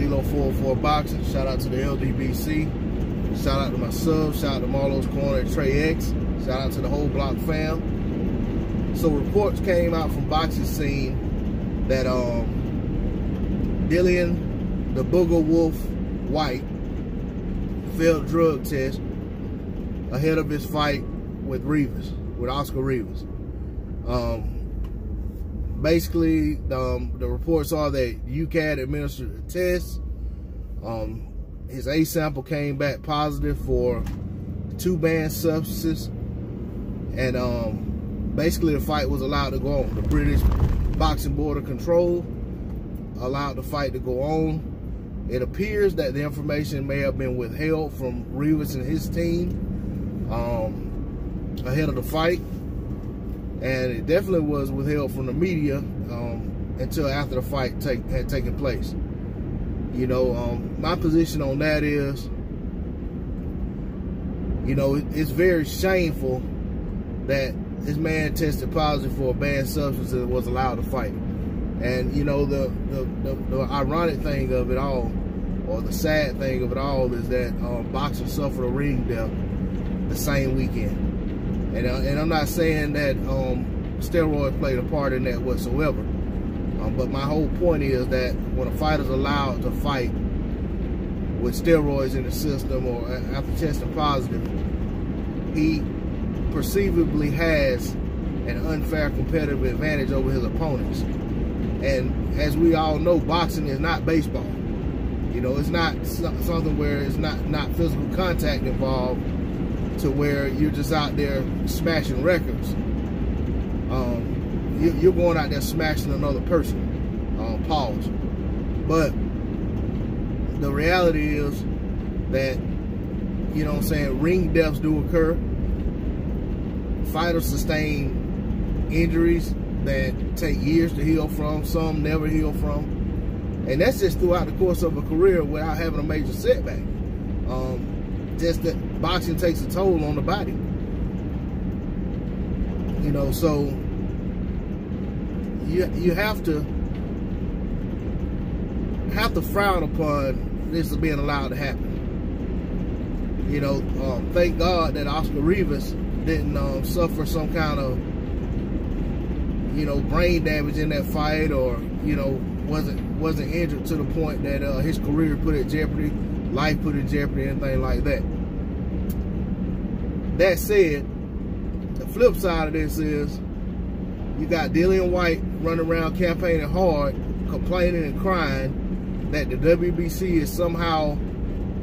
Halo 404 Boxing. Shout out to the LDBC. Shout out to my subs. Shout out to Marlo's Corner at Trey X. Shout out to the whole block fam. So reports came out from Boxing Scene that Dillian, the Boogerwolf Whyte, failed drug test ahead of his fight with Oscar Rivas. Basically, the reports are that UCAD administered a test. His A sample came back positive for 2 banned substances, and basically the fight was allowed to go on. The British Boxing Board of Control allowed the fight to go on. It appears that the information may have been withheld from Rivas and his team ahead of the fight, and it definitely was withheld from the media until after the fight had taken place. You know, my position on that is, you know, it's very shameful that this man tested positive for a banned substance and was allowed to fight. And you know, the ironic thing of it all, or the sad thing of it all, is that boxers suffered a ring death the same weekend. And I'm not saying that steroids played a part in that whatsoever. But my whole point is that when a fighter's allowed to fight with steroids in the system or after testing positive, he perceivably has an unfair competitive advantage over his opponents. And as we all know, boxing is not baseball. You know, it's not something where it's not physical contact involved to where you're just out there smashing records. You're going out there smashing another person. Pause. But the reality is that, you know what I'm saying, ring deaths do occur. Fighters sustain injuries that take years to heal from, some never heal from. And that's just throughout the course of a career without having a major setback. Just that boxing takes a toll on the body. You know, so you have to frown upon this being allowed to happen. You know, thank God that Oscar Rivas didn't suffer some kind of, you know, brain damage in that fight, or, you know, wasn't injured to the point that his career put in jeopardy, life put in jeopardy, anything like that. That said, the flip side of this is you got Dillian Whyte running around campaigning hard, complaining and crying that the WBC is somehow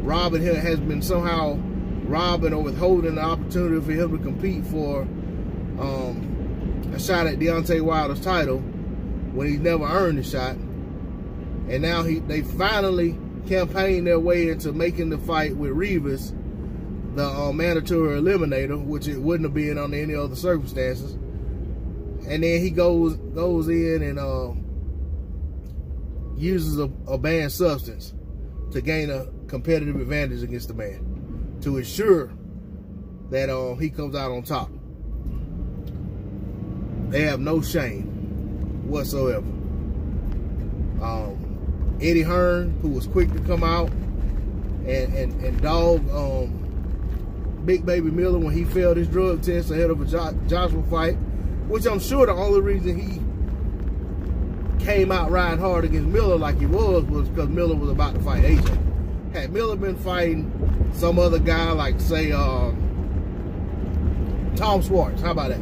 robbing him, has been somehow robbing or withholding the opportunity for him to compete for a shot at Deontay Wilder's title when he's never earned a shot. And now they finally campaigned their way into making the fight with Rivas the mandatory eliminator, which it wouldn't have been under any other circumstances. And then he goes in and uses a banned substance to gain a competitive advantage against the man, to ensure that he comes out on top. They have no shame whatsoever. Eddie Hearn, who was quick to come out and dog Big Baby Miller when he failed his drug test ahead of a Joshua fight, which I'm sure the only reason he came out riding hard against Miller like he was because Miller was about to fight AJ. Had Miller been fighting some other guy like, say, Tom Schwartz, how about that?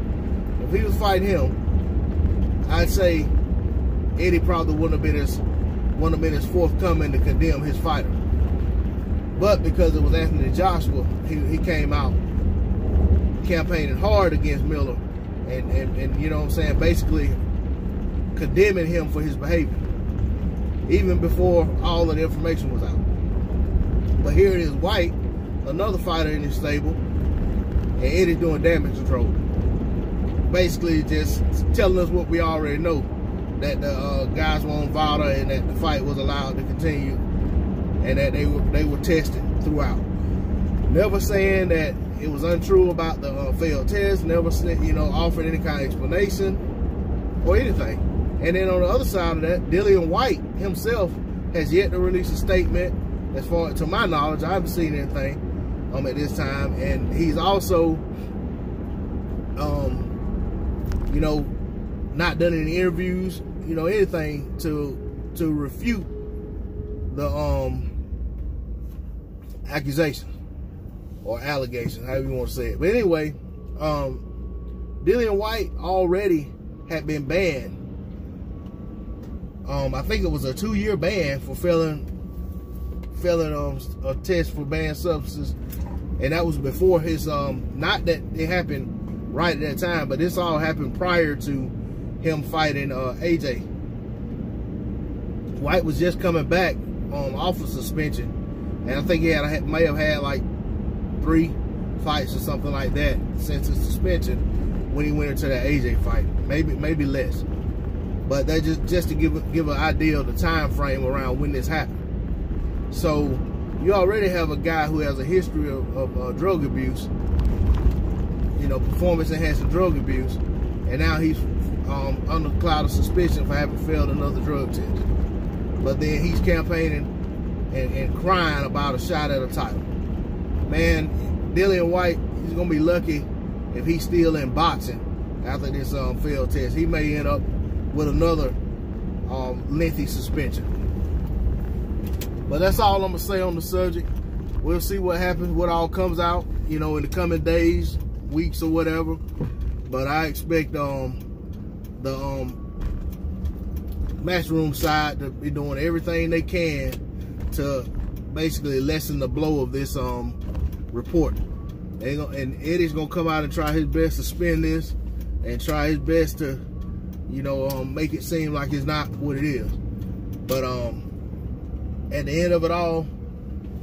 If he was fighting him, I'd say Eddie probably wouldn't have been as forthcoming to condemn his fighter. But because it was Anthony Joshua, he came out campaigning hard against Miller and you know what I'm saying, basically condemning him for his behavior, even before all of the information was out. But here it is, Whyte, another fighter in his stable, and Eddie's doing damage control. Basically just telling us what we already know, that the guys were on VADA and that the fight was allowed to continue and that they were tested throughout. Never saying that it was untrue about the failed test, never, you know, offered any kind of explanation or anything. And then on the other side of that, Dillian Whyte himself has yet to release a statement. As far to my knowledge, I haven't seen anything at this time, and he's also you know, not done any interviews, you know, anything to refute the accusations or allegations, however you want to say it. But anyway, Dillian Whyte already had been banned. I think it was a 2-year ban for failing a test for banned substances, and that was before his not that it happened right at that time, but this all happened prior to him fighting AJ. Whyte was just coming back off of suspension, and I think he may have had like 3 fights or something like that since his suspension when he went into that AJ fight, maybe less. But that just to give an idea of the time frame around when this happened. So you already have a guy who has a history of drug abuse, you know, performance enhancing drug abuse, and now he's under cloud of suspicion for having failed another drug test. But then he's campaigning and crying about a shot at a title. Man, Dillian Whyte, he's gonna be lucky if he's still in boxing after this failed test. He may end up with another lengthy suspension. But that's all I'm gonna say on the subject. We'll see what happens, what all comes out, you know, in the coming days, weeks, or whatever. But I expect the Matchroom side to be doing everything they can to basically lessen the blow of this report. And Eddie's gonna come out and try his best to spin this and try his best to, you know, make it seem like it's not what it is. But at the end of it all,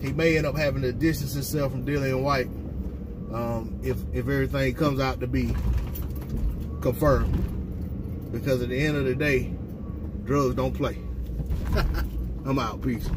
he may end up having to distance himself from Dillian Whyte if everything comes out to be confirmed. Because at the end of the day, drugs don't play. I'm out. Peace.